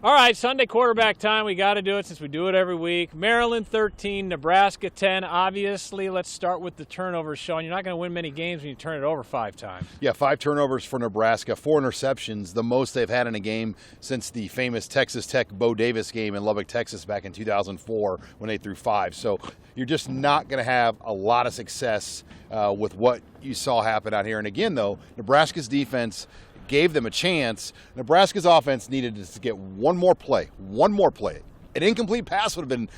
All right, Sunday quarterback time. We got to do it since we do it every week. Maryland 13, Nebraska 10. Obviously, let's start with the turnovers, Sean. You're not going to win many games when you turn it over 5 times. Yeah, 5 turnovers for Nebraska, 4 interceptions, the most they've had in a game since the famous Texas Tech Bo Davis game in Lubbock, Texas back in 2004 when they threw 5. So you're just not going to have a lot of success with what you saw happen out here. And again, though, Nebraska's defense gave them a chance. Nebraska's offense needed to get one more play. An incomplete pass would have been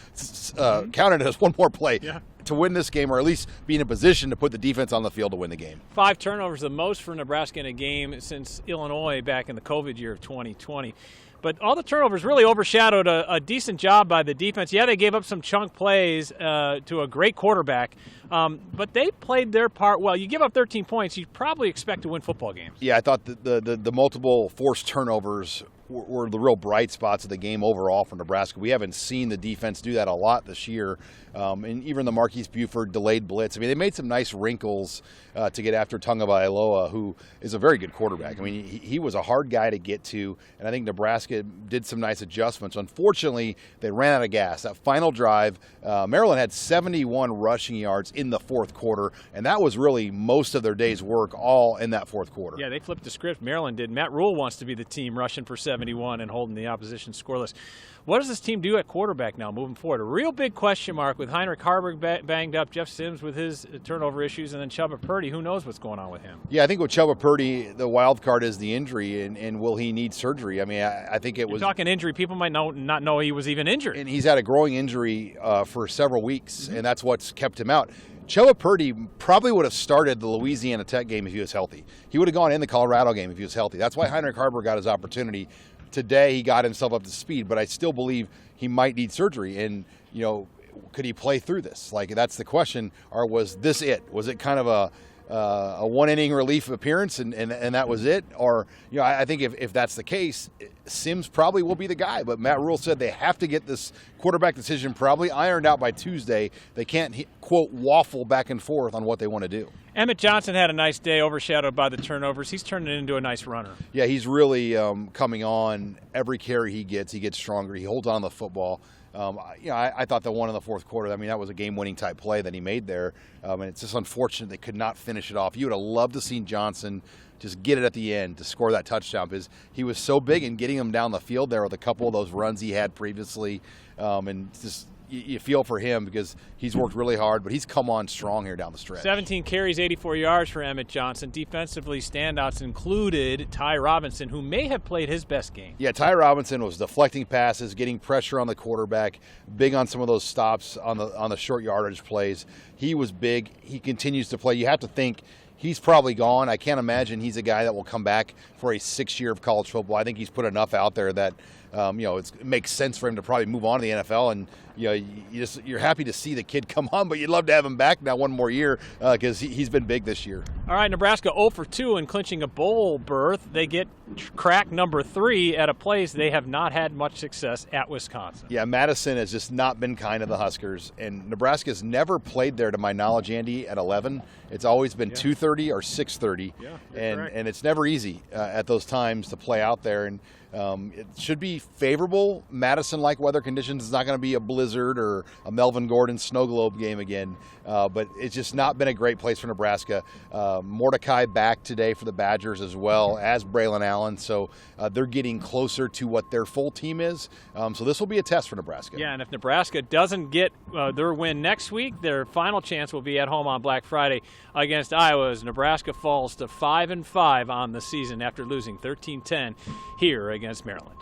counted as one more play to win this game, or at least be in a position to put the defense on the field to win the game. 5 turnovers, the most for Nebraska in a game since Illinois back in the COVID year of 2020. But all the turnovers really overshadowed a decent job by the defense. Yeah, they gave up some chunk plays to a great quarterback, but they played their part well. You give up 13 points, you probably expect to win football games. Yeah, I thought the multiple forced turnovers were the real bright spots of the game overall for Nebraska. We haven't seen the defense do that a lot this year. And even the Marquise Buford delayed blitz. I mean, they made some nice wrinkles to get after Tagovailoa, who is a very good quarterback. I mean, he was a hard guy to get to, and I think Nebraska did some nice adjustments. Unfortunately, they ran out of gas. That final drive, Maryland had 71 rushing yards in the fourth quarter, and that was really most of their day's work all in that fourth quarter. Yeah, they flipped the script. Maryland did. Matt Rule wants to be the team rushing for 71 and holding the opposition scoreless. What does this team do at quarterback now moving forward? A real big question mark with Heinrich Haarberg banged up, Jeff Sims with his turnover issues, and then Chubba Purdy. Who knows what's going on with him? Yeah, I think with Chubba Purdy, the wild card is the injury, and will he need surgery? I mean, I think it was... You're talking injury. People might not know he was even injured. And he's had a growing injury for several weeks, and that's what's kept him out. Chubba Purdy probably would have started the Louisiana Tech game if he was healthy. He would have gone in the Colorado game if he was healthy. That's why Heinrich Haarberg got his opportunity. Today he got himself up to speed, but I still believe he might need surgery. And, you know, could he play through this? Like, that's the question. Or was this it? Was it kind of a one-inning relief appearance and that was it? Or, you know, I think if that's the case, Sims probably will be the guy. But Matt Rule said they have to get this quarterback decision probably ironed out by Tuesday. They can't, quote, waffle back and forth on what they want to do. Emmett Johnson had a nice day, overshadowed by the turnovers. He's turning it into a nice runner. Yeah, he's really coming on. Every carry he gets stronger. He holds on to the football. You know, I thought the one in the fourth quarter, I mean, that was a game-winning type play that he made there. And it's just unfortunate they could not finish it off. You would have loved to see Johnson just get it at the end to score that touchdown, because he was so big in getting him down the field there with a couple of those runs he had previously. And just you feel for him because he's worked really hard, but he's come on strong here down the stretch. 17 carries, 84 yards for Emmett Johnson. Defensively, standouts included Ty Robinson, who may have played his best game. Yeah, Ty Robinson was deflecting passes, getting pressure on the quarterback, big on some of those stops on the short yardage plays. He was big. He continues to play. You have to think he's probably gone. I can't imagine he's a guy that will come back for a 6th year of college football. I think he's put enough out there that you know, it makes sense for him to probably move on to the NFL. And you know, you're happy to see the kid come on, but you'd love to have him back now one more year because he's been big this year. All right, Nebraska 0 for 2 in clinching a bowl berth. They get crack number 3 at a place they have not had much success at Wisconsin. Yeah, Madison has just not been kind to the Huskers, and Nebraska's never played there, to my knowledge, Andy, at 11. It's always been 2:30 or 6:30, and it's never easy at those times to play out there. And it should be favorable Madison-like weather conditions. It's not going to be a blizzard or a Melvin Gordon snow globe game again, but it's just not been a great place for Nebraska. Mordecai back today for the Badgers as well as Braylon Allen, so they're getting closer to what their full team is. So this will be a test for Nebraska. Yeah, and if Nebraska doesn't get their win next week, their final chance will be at home on Black Friday against Iowa, as Nebraska falls to 5-5 on the season after losing 13-10 here against Maryland.